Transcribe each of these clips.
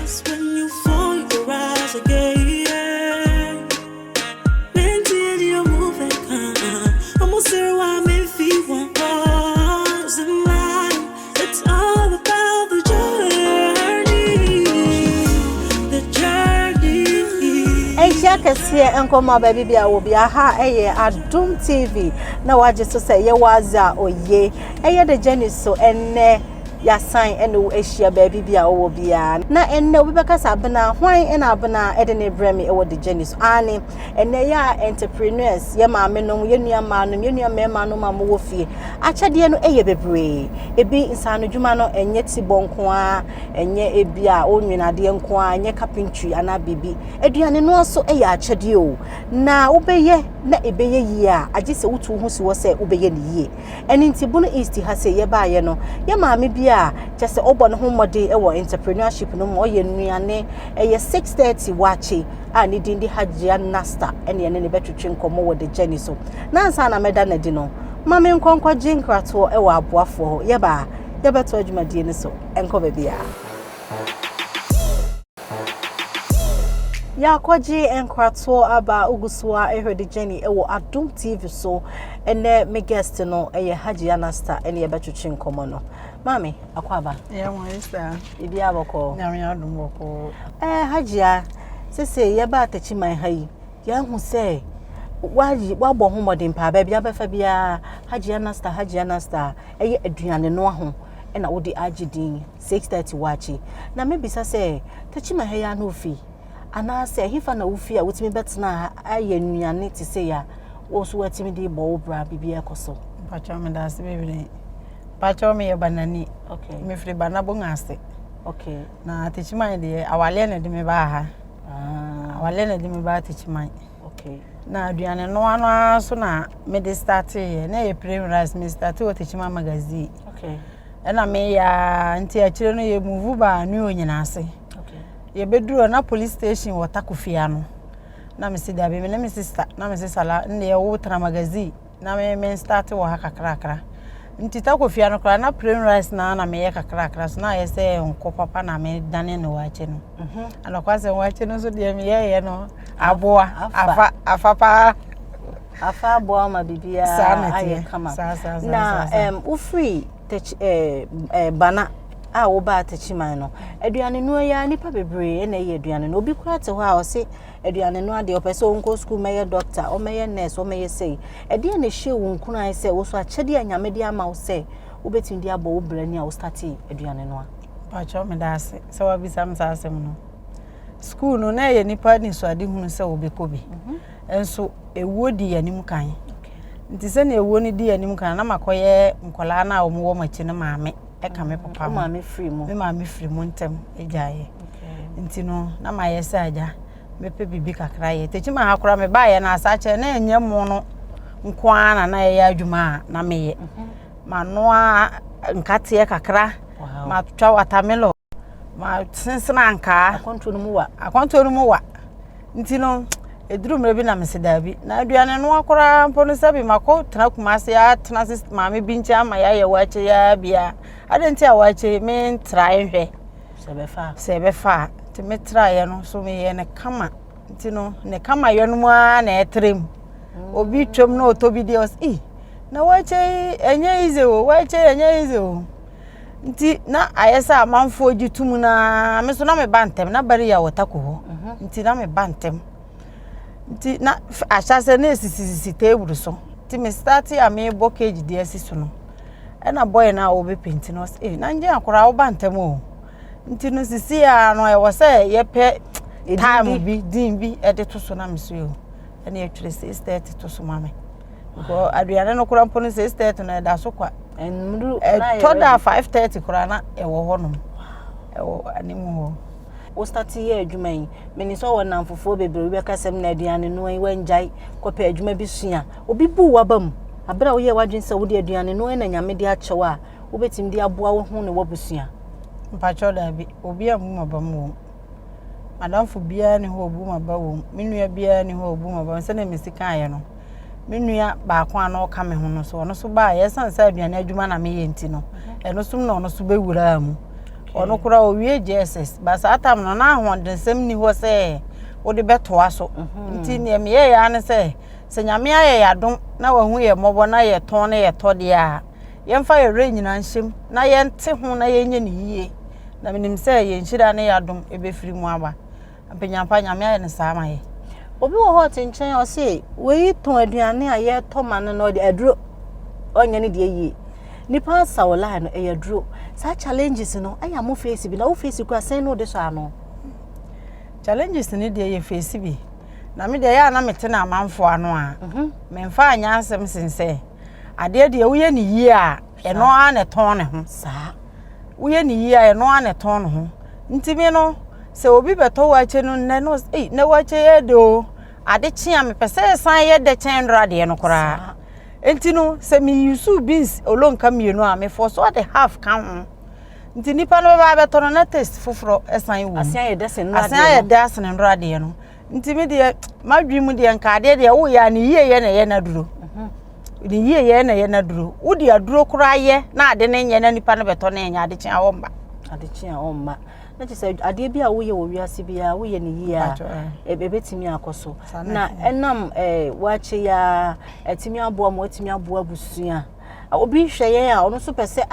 Just when you fall, you rise again. Plenty you're moving, almost there why me feel one pause in life. It's all about the journey. The journey. Asia Cassia and Coma baby, I will be a Adum TV. Now I just say, ye was or ye, the journey so and ya sign and Asia baby be a will be an. Na and no because Abena, why and Abena Edene Bremy or the Jenny's Annie, and they are entrepreneurs, Yama no Yunia Manum, Yunia Memano Mamofi. Achadiano Eyebre, a be in San Jumano and Yetsi Bonqua, and ye ebia, Onion Adianqua, and ye carpentry and a baby. Edian no so a chadio. Na obey ye, na ebeye ya, I just say who was say obey ye. And in Tibuna East has a ye by no, Yama maybe. Just the open home day or entrepreneurship no more ye 6:30 watching and it in the Hajia Nasta and any better drink come over the journey so. Nansana medana dino. Mammy and conquer jinkra to ewa boafo yeba to my dinner so and cover beer. Ya kwaji enkwato aba uguswa the Jenny ewo Adum TV so ene me guest no eye Haji Anasta ene ye betu chinkomo no mami akwaba ya mwisa ibi aboko nyame adum boko Haji sese ye ba tachi man hayi ya hu se wabo ho modin pa ba bia befa bia Haji Anasta eye aduane no ho ena wodi agidin 6:30 wachi na me bisa se tachi man hayi anu fi ana say hifa na ufi a wutimi betna aye nuane ti say ya wo so watimi di bo bra bibia koso pacho me da se bebere pacho me ye banani okay me fri bana bongase okay na tichiman de awale na de me ba ha awale na de me ba tichiman okay na aduane no ano so na me de start ye na ye premieres me start o tichiman magazine okay na me ya nti a kire no ye move ba nu onyina ase ye bedru na police station wata kofia no na me sida be me na me sister na me sisala nde ye wo tra magazine na me start wo ha kakra nti ta kofia no kra na premieres na me ye kakra so na ye se nko papa na me dane no wache no ana kwase wache no so de me ye no aboa afa aboa ma bibia aye kama na ufree bana a wo ba tachiman no aduane no ya nipa bebre na ye aduane no obi kura te ho a o se aduane no ade opeso onko school meye doctor o meye nurse o meye sei ade na hye wo nkunu an se wo so akyede anyame de ama wo se wo betim de abo wo brani a wo start aduane no a pa cho me da se se wa bi sam sa asem no school no na ye nipa ni so ade hunu se wo be kobi enso ewo di yanim kan nti se na ewo ni di yanim kan na makoye nkola na wo mo machi na maame eka me papa mama free mo me mama free mo ntem ejaye nti no na ma yesa aja me pe bibi kakra ye techi ma hakora me ba ye na asache na enye mo no nkwa na ye adwuma na me ye ma noa nkate kakra ma twa watermelon ma sensena anka akonto no mu wa nti no eduru mre bi na meseda bi na aduane no akora mpo no sabi mako tena kumase ya tena mama bi ncha ma ya ye wache ya bia adenti a wache me try hwe sebefa te me try no so me ye ne kama nti no ne kama ye no mu a na etrem obi twem na otobi dios na wache enye ize o wache enye ize o nti na ayesa amanfo gitum na me so na me bantem na bari ya wotako ho nti na me bantem nti na achase na esisi table so nti me start ya me bokkage de asiso no na boy na obi paint no na nje akora wo bantem o nti no sisi ya no e wo say ye pe time bi din bi e de to so na me so yo na ye twere 6:30 to so mame go aduane no kora mpo no 6:30 na da so kwa enmuru na to da 5:30 kora na e wo honom e wo animu ho o start ye adwuma yi meni so wona mfofo bebre be kasem na aduane no yi wanjai kopa adwuma bi sua obi bu wabam abra wo ye wadwen se wo de aduane no na nyame de achewa wo betim de aboa wo hu ne wabusua mpacho da bi obi amu mabam wo madamfo bia ne ho obu maba wo menua bia ne ho obu maba se na mesika aye no menua ba kwa na o ka me ho no so ba ye san sa aduane adwuma na me ye nti no eno sum na ono so bewura amu ono kura o wie JSS ba sa atam no na ahondensem ni ho se wo de betoa so nti ne me ye ya ne se nyame aye yadom na wahu ye mobo na ye ton na ye tode a yemfa ye re nyina nhyem na ye nte ho na ye nye ne yie na menim se ye nhyira ne yadom ebefiri mu aba ampanyampa nyame aye ne saa ma ye obi wo hot nchen o se we ton aduane a ye to ma no de aduro onya ne de yie nipa sawla no e aduro sa challenges no aya mo face bi na wo face ku asen no de so ano challenges ni de ye face bi na me de ya na mete na amanfo ano a me mfa anya ansem sense ade de wo ye ne yie a eno a ne ton ne ho sa wo ye ne yie a eno a ne ton ne ho ntimi no se obi beto wache no ne no na wache ye de o ade chia me pese san ye de chen rade no kora enti no se mi yusu beans olonka mienu a me for so de half kan ho nti nipa no ba beto no na taste foforo esan wo asan ye de sen rade no nti me de madwimu de nka ade de wo ya ne yie ye na ye na duro ni yie ye na ye na duro wo de aduro kora ye na ade ne nye na nipa no beto na nya ade chia wo mba na chese ade bia wo ye wo wiase bia wo ye ne yia ebetimi akoso na enam wache ya etimi aboa mo etimi aboa busua obi hwe ye a ono so pese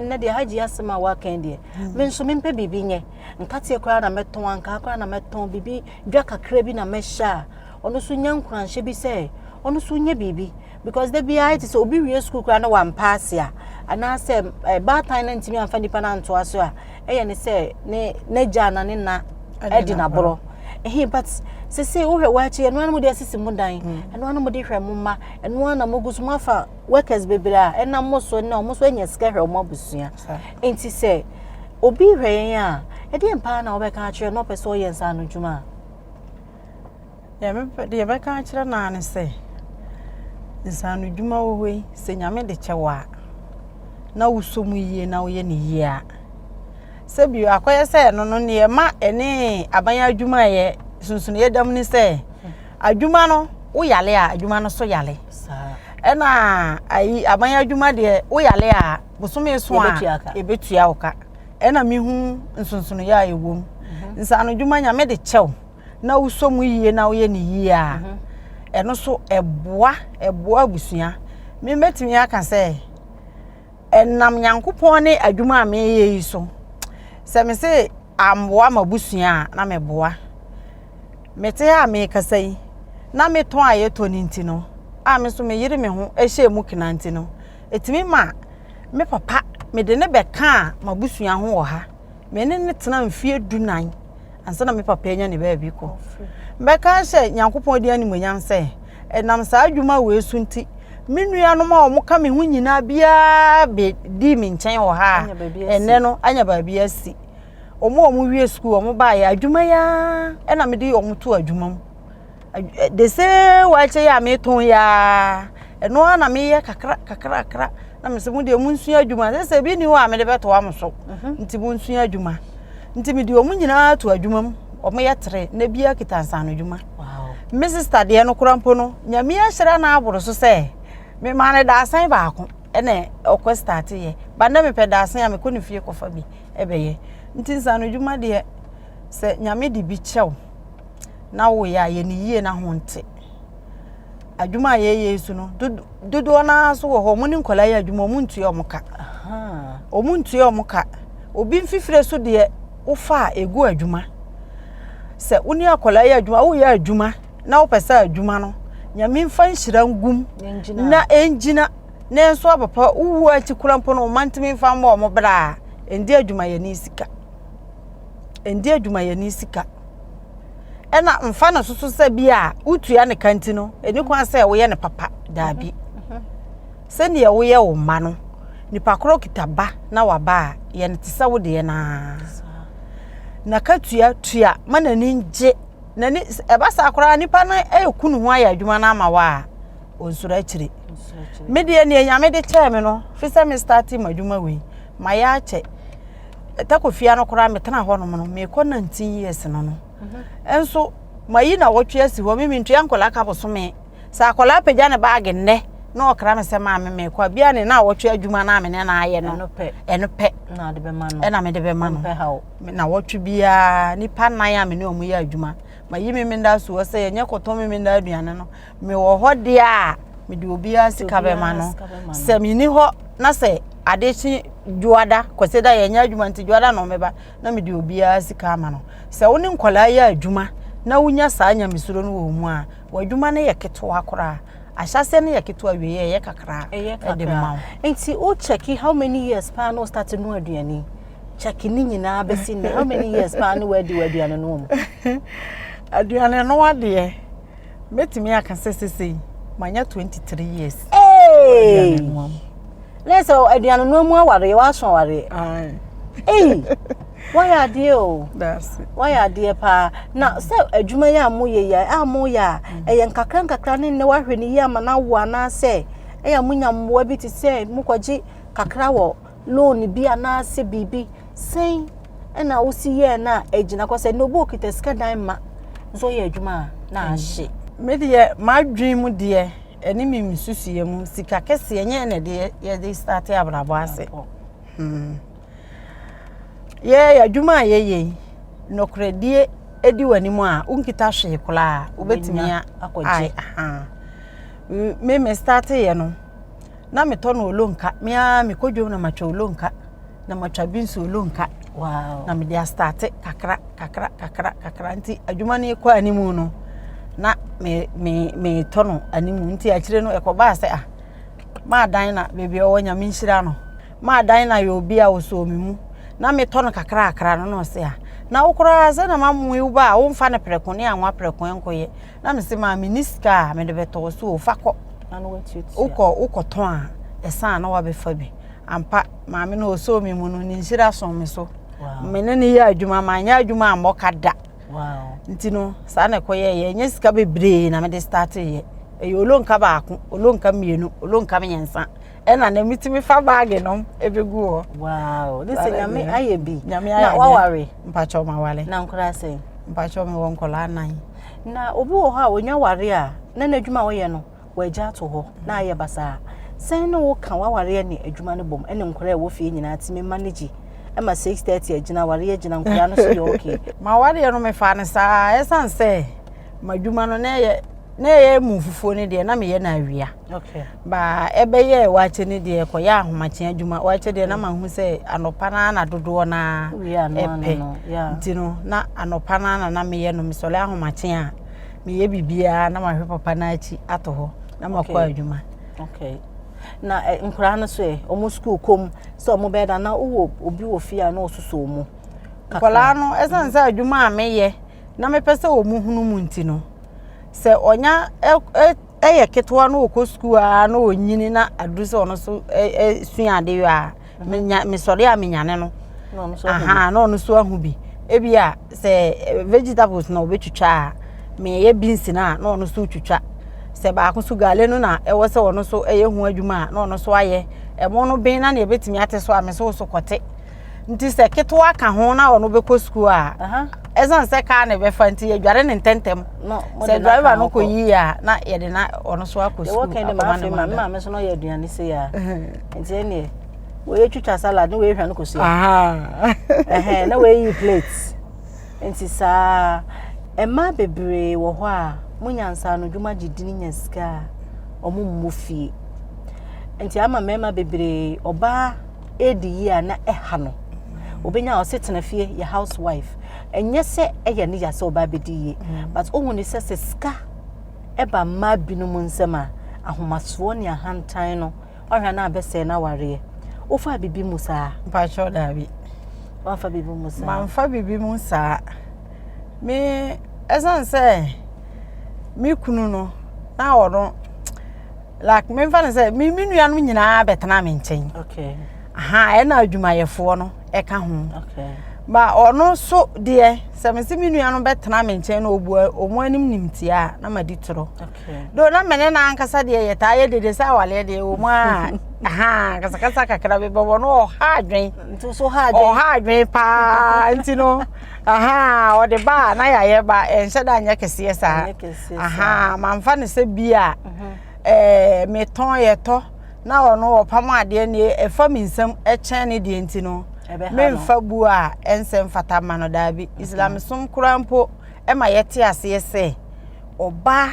nne de haji asema wa kan de me nso mempe bibi nye nkate kora na meton anka kora na meton bibi dwa kakra bi na mesha ono so nyankranhye bi se ono so nye bibi because the bia it is obi wie school kora na wan pass ya ana se bad time na ntimi amfa nipa na nto aso a eye ne se ne jana ne na edina bro but se wo hwe wachi eno anu de asisi mu dan eno anu mo de hwe mu ma eno anu mo gusu ma fa workers bebra ena mo so na mo so anya sika hwe mo busua enti se obi hwe ya e de mpa na obeka akire no pese oye nsa anu djuma ya me de beka akire na ane se nsa anu djuma wo hwe se nyame de chewa na wusomu yie na wo ye ne yie a se bi akoye se no ne ma ene abanya adwuma ye sunsun ye dam ni se adwuma no wo yale a adwuma no so yale ena ayi abanya adwuma de wo yale a bosome so a ebetua woka ena mihu nsunsun ya ewom nsa no adwuma nya me de chew na wusomu yie na wo ye ne yie a eno so eboa busua me metimi aka se enam nyankopon ne adwuma me ye yi so se me se amboa mabusua na meboa mete ha me kasai na me ton ayeto ni ntino me so me yire me ho ehye mu kina ntino etimi ma me papa me de ne beka mabusua ho wo ha me ne tena mfie dunan ansa na me papa enya ne ba bi ko beka hye nyankopon di animonyam se enam sa adwuma we sunti minua no ma omo ka me hu nyina bia be di mi nchen wo ha enne no anya ba bia si omo wie school omo ba ya adwuma ya ena me di omo to adwuma mu de se wache ya me ton ya eno na me ye kakra na me se mu de mu nsu adwuma se bi ni wo a me de beto am so nti mu nsu adwuma nti me di omo nyina to adwuma mu omo ye tre na bia kitansa no adwuma me sister de no kurampo no nyame ahyira na aboro so se me mane da asan baako ene okọ start ye ba na me peda asan ya me ko ne fie kofa bi ebeye nti nsano djuma de se nyame di bi chew na wo ya ye ne yie na ho nte adwuma ye yesu no dodo na so wo ho mu ni nkola ya adwuma mu ntue omuka omu ntue omuka obi mfifire so de wo fa egu adwuma se woni akola ya adwuma wo ya adwuma na wo pesa adwuma no nyame mfa nhira ngum na enjina na enso abapa uwu akikura mpo no mantimi mfa mbo mo bra endi adwuma ye ni sika ena mfa na susu se bia utua ne kanti no eni kwa se wo ye ne papa dabi se ne wo ye wo ma no nipa kro kitaba na waba ye ne tisa wo de na katua mana ni nje na ni ebasa akora nipa na ekunu ho aya adwuma na amawa onsura akire me de ne nyame de che me no fi se me start ma adwuma we ma ya che takofia no kora metena ho no no me ko 19 years no enso mayi na wotwe asi ho me ntua nkola ka boso me sa akola pagya ne bag nne no okra me se ma me kwa bia ne na wotwe adwuma na me ne na aye no eno pe na de be ma no e na me de be ma no na wotwe bia nipa nan a me ne omu ye adwuma ma yi me nda so wo se yenye koto me nda aduane no me wo hode a me de obi a sika be ma no se me ni ho na se adechi juada kwese da yenye adwuma nti juada no meba na me de obi a sika ma no se wo ni nkola ye adwuma na wunya saa nya misuro no wo mu a wadwuma ne ye keto akora ahyase ne ye keto awie ye kakra de ma nti o check how many years pa no start no aduane check ni nyina besi ne how many years pa no wadi aduane no mu aduane no wade metimi aka sesese manya 23 years let's so aduane no mu aware wa so aware why are you? That's it. Why are you, pa? Now, so adwuma ya moye ya, amoya, kakra ne wahwe ni ya ma na wo na se, munya mwa bi ti se, mukwaji kakra wo loan bi ana se bibi, sen na wo si ye na ejina kwa se no bo kiteska dan ma. So ye adwuma na ahye. Me de my dream de eni mi msusuye mu sika kese enye na de ye de start abrabo ase. Ya adwuma ye nokredie edi wani mu a unkita hwe kula ubetimi akwaje me start ye no na me to no olonka me kodwo na matwa olonka na matwa binsu olonka wow na me dia start kakra nti adwuma ne kwa animu no na me to no animu nti akire no ekoba se ma dan na bebi o nya me nhira no ma dan na yo obi a wo so omimu na me to no kakra no se a na wokora se na mamu uba wo mfa ne preko ne anwa preko enkoye na me se ma miniska me de beto so fakọ na no wetu uko ton a esa na wa be fa bi ampa ma me no so mi mu no ni nhira so me so me ne ya adwuma ma nya adwuma amboka da wow nti no sa na koye ye nya sika bebre na me de start ye olonka baako olonka mienu olonka menyensa ena na mitimi fa bag no ebegu ho wow this nyame ayebi nyame na waware mpacho ma wale na nkora sei mpacho me won kola nan na obi wo ha onya ware a na adwuma wo ye no waja to ho na aye basa sai no wo kan waware ne adwuma no bom ene nkora wo fie nyina timi manage ema 6:30 agina ware agina nkora no so ye okay ma ware no me fa ne sa esanse madwuma no na ye mu fufuo ne de na me ye na awia okay ba ebe ye wache ne de ko ya ahomache adwuma wache de na ma hu se anopa na dodo na epe ntino na anopa na me ye no misole ahomache a me ye bibia na ma hwe papa na achi ato ho na makwa adwuma okay na nkura no so e omo school kom so omo beda na wo obi wo fia na osuso mu kola no esan sa adwuma a me ye na me pese omu hunu mu ntino se onya eye ketwa no ko school a no onyini na aduse ono so suade yo a me sori a menyane no no no so ahu bi ebia se vegetables na obetwitwa me ye beans na no no so twitwa se ba ko so gale no na ewo se ono so eye hu adwuma no no so aye emo no bin na ebetimi ate so a me so kote nti se ketwa ka ho na ono be ko school a ezan se ka na be fanti adware ne ntentem no se driver no ko yi a na ye de na ono so akọ school wo kan de ma me so no ye aduane se ya nti ene wo ye twitwa salad no we hwa no ko so na we yi plate nti sa ema bebre wo ho a munyansa no dwuma gidini nyaska omo fie nti ama mema bebre oba edi yi a na eha no obenya o setena fie ya housewife enye se eye ne ya se oba bediye but ohun ni se ska eba ma binum nsema ahomaso ne ahantan no ohwa na abese na ware ofa bibi musa pa cho da bi ofa bibi musa ma fa bibi musa me esan se mi kunu no na odo like me fa ne se mi nua no nyina betena me nchen okay e na adwumayefo no e ka ho okay ba ono so de se me se mi nua no betena me nchen na obu omu anim nimtia na madi toro okay do na mene na ankasa de ye ta ye de sa wale de omu a kasa kakra be bo no ha adwen nti so ha adwen ha adwen pa nti no o de ba na ya ye ba enhye da anya kese sa mamfa ne se bia meton yeto na ono opam ade ne efa minsam echen ne de enti no me mfa bu a ensem fata ma no da bi Islam som kurampo e ma yete ase se oba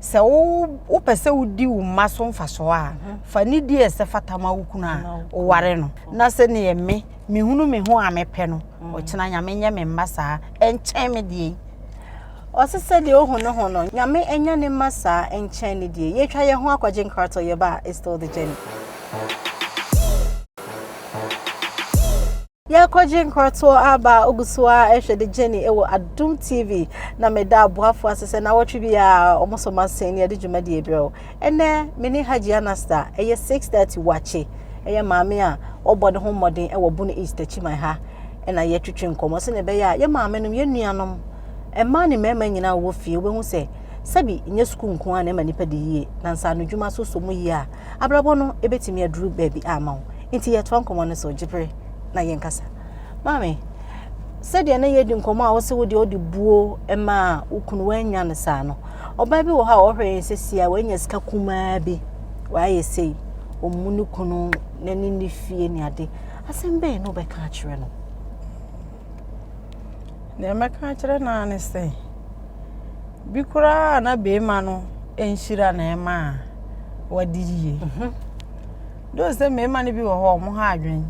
se wo pese wudi wo maso mfaso a fa ni di ese fata ma wukuna o ware no na se ne ye me hunu me ho a mepe no o kina nyame nye me mmasa enchen me die Osise de ohuno hono nyame enya ne masa enchen ne die yetwa ye ho akwaje nkrato ye ba is still the journey ya kwaje nkrato aba ogusua ehwe the journey ewo Adum TV na meda aboafo asese na wotwe bia omosoma sen ne de dwumade ebro ene mini Haji Anasta eye 6:30 wache eye maame a obode ho modern ewo bunu East Chiman ha ena ye twetwe nkomo se ne be ya ye maame no ye nuanom Emma ni mema nyina wo fie wo hu se sabi nye school nko a na ma nipa de yie na nsa no dwuma so so mu yie a abrabo no ebetimi aduru baabi ama wo nti ye to nkomo no so jibre na ye nkasa mame sadia na ye di nkomo a wo se wo de odi buo ema ukunu wanya ne sa no oba bi wo ha wo hwe sesia wanya sika kuma bi wa ye sei omunu kunu na ni fie ni ade asembe no be ka kire no ne meka kire na ne se bikura na be ma no enhira na ema wadiye do se me ma ne bi wo ho mo ha adwen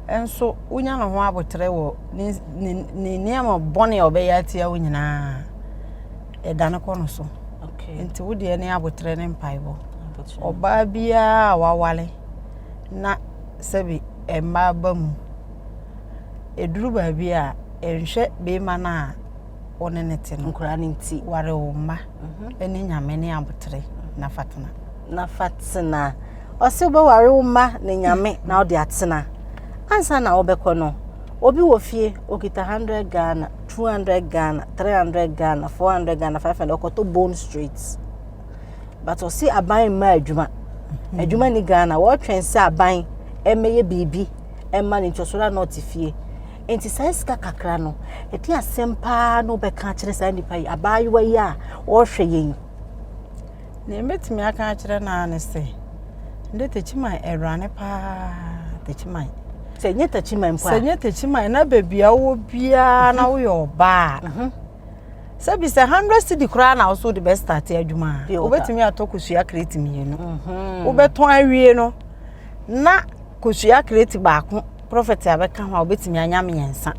enso unya no ho abotre wo ne ama bone obeya atia wo nyina eda ne kono so okay nti wo de ne abotre ne mpaibo oba bia wawale na sebi emma bamu eduru ba bia enhwe be ma na one nete no nkura ne nti ware wo ma eni nyame ne abotre na fatena ose obo ware wo ma ne nyame na odi atena ansa na obekọ no obi wo fie okita 100 Ghana 200 Ghana 300 Ghana 400 Ghana 500 okoto bone streets but osi aban ma adwuma ni Ghana wo twense aban emeye bibi emma ni chosora not fie enti saiska kakra no eti asempa no beka kire sa nipa yi abayiwa yi a wo hwe yen ne metimi aka kire na ne se ndete chima erane pa te chima senye techima na bebia wo bia na wo yoba sabi se 100 cedi kura na also the best start adwuma obetimi atokosua create mienu obeton awie no na kosua create baako prophet abeka ho obetimi anyame yensa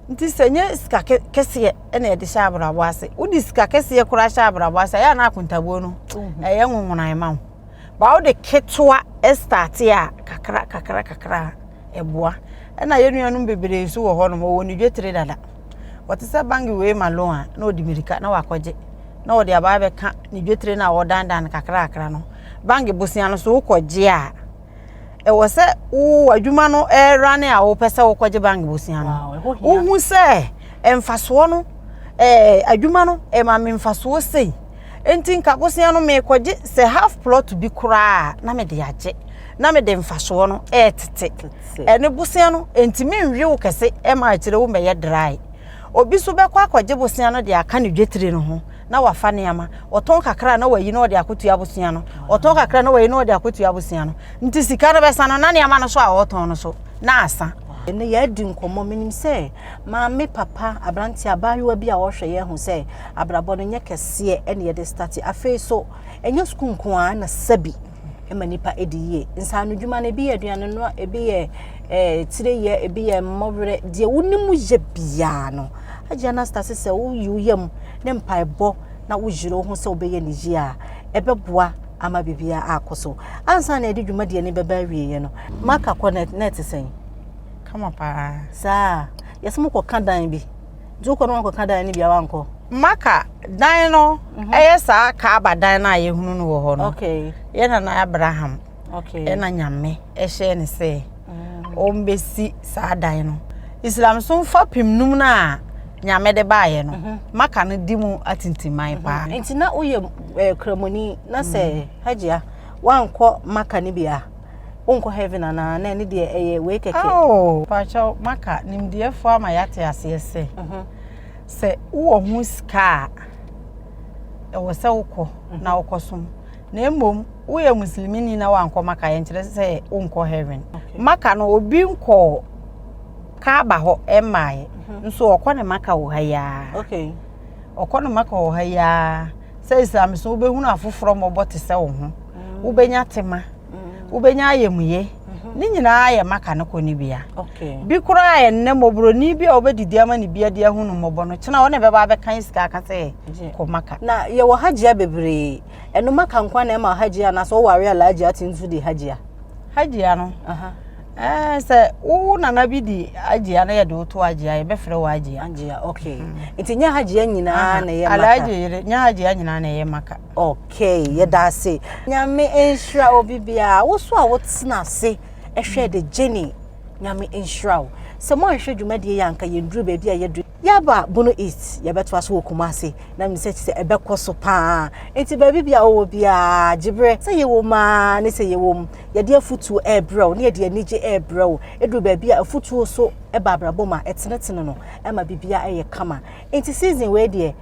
nti senye sika kese na ede sha abrabo ase udi sika kese kura sha abrabo ase ya na akontabo no eye nwonwonan ma ba wo de ketwa start ya kakra eboa na yenuanum bebere so wo hono wo ni dwetre dada wotese bangi we malo a na odimirika na wakoje na odi aba be ka ni dwetre na wo dandan kakra no bangi bosia no so wokoje a wo se wo adwuma no rane a wo pese wo koje bangi bosia no wo hu se emfaso no adwuma no ma me mfaso sei enti nka bosia no me koje se half plot bi kura na me de age na me de mfaso no tete ene bosia no enti me nwie wo kese ma akire wo meye dry obi so be kwa kwaje bosia no de aka ne dwetire no ho na wafa ne ama oton kakra na wayi no de akotua bosia no oton kakra na wayi no de akotua bosia no nti sika no be sa no na ne ama no so a oton no so na asa ene ya di nkomo menim se maame papa abranti abayewa bi a wo hwe ye hu se abrabo no nye kese ene ye de start afei so enye school nko a na sabi emanipa ediye nsanu dwuma ne bi aduane no ebi ye tire ye ebi ye mowre de wonimu ye bia no Haji Anasta se wo yuyam ne mpaebo na wo jiro ho se obeye ne ji a ebeboa ama bibia akoso ansa na edi dwuma de ne beba wie ye no maka net sen kama pa sa yesmo ko kadan bi duko no ko kadan ni bia wanko maka dan no eyesa ka abadan na ye hunu no wo ho no okay ye na Abraham okay na nyame ehye ne se o mbesi sa dan no Islam so fa pimnum na nyame de baaye no maka no dimu atintimai pa enti na uye kramoni na se hajia wanko maka ni bia unko heaven na ne de eye we keke oh pacho maka nimdie fo ama yate ase ese se wo hu ska e wo se wokọ na wokosom na mmom wo ye muslimini na wa anko maka ye nkire se unko heaven maka no obi nko Kaaba ho emaye nso okone maka wo ha ya okay okone maka wo ha ya say Islam so be hunu afoforo mo bote se wo ho wo benya tema wo benya ayemuye ni nyina aye maka no koni bia okay bi kura aye nne mobro ni bia obedidi ama ni bia dia hunu mobo no kina wona beba be kan sika aka se ko maka na ye wo hajia bebre eno maka nkwa na ma hajia na so ware ala hajia tinzu di hajia no se wo nana bi di hajia na ye do to hajia ye be frɛ wo hajia okay itinya hajia nyina na ye maka ala nya hajia nyina na ye maka okay ye da se nyame enhra obibia wo so a wo tsena se ehwe de Jenny nyame enhra se mo nhwe dwumade ye anka ye nduru ba bia ye du yaba bunu east ye beto aso Kumase na mi se ebekoso pa enti ba bibia wo bia gibre se ye wo ma ne se ye wo ye de afutu ebro ne ye de anije ebro edu ba bia afutu so eba abrabo ma etenetene no ema bibia eye kama enti season we de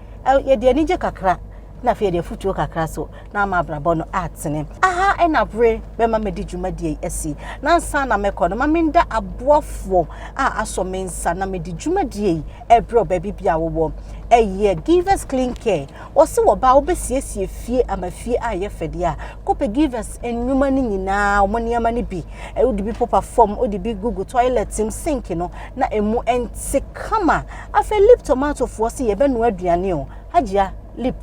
ye de anije kakra na fe de afutu kakra so na ma abrabo no atene aha ena bre be ma medi dwumade esi na nsa na mekọ no ma menda aboafo a aso mensa na medi dwumade ebro ba bibia wo eye give us clean care osi wo ba obesiesie fie amafie a ye fede a kope give us enwuma ni nyina omoniama ni bi odi bi popa form odi bi google toilet sim sink no na emu enti kama afa lip tomato fo se ye benu aduane o hajia lip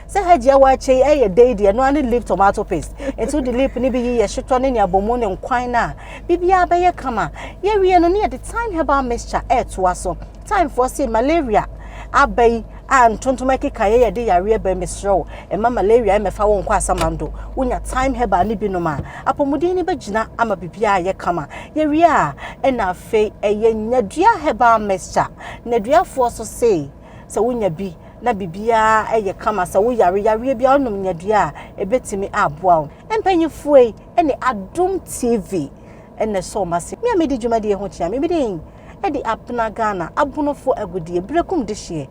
se hajia wa chei eye deide no ani lip tomato paste enti the lip ni bi ye hyeto ne abomu ne nkwan na bibia ba ye kama ye wie no ne the time herbal mixture to aso time for say malaria abai and tontomaki kaye de yare ba mesro e ma malaria me fa won kwa asamando unya time herbal ni binoma apomudi ni bagina ama bibia ye kama ye wie a na fe eye nyadua herbal mixture nadua fo so say se unya bi na bibia eye kama sa wo yare bia onum nyadua ebetimi aboa empanyifo e ne Adom TV ene so mase me amedi dwumade ho chia me bi den e di Abena Ghana abunofo agudie brekum de hye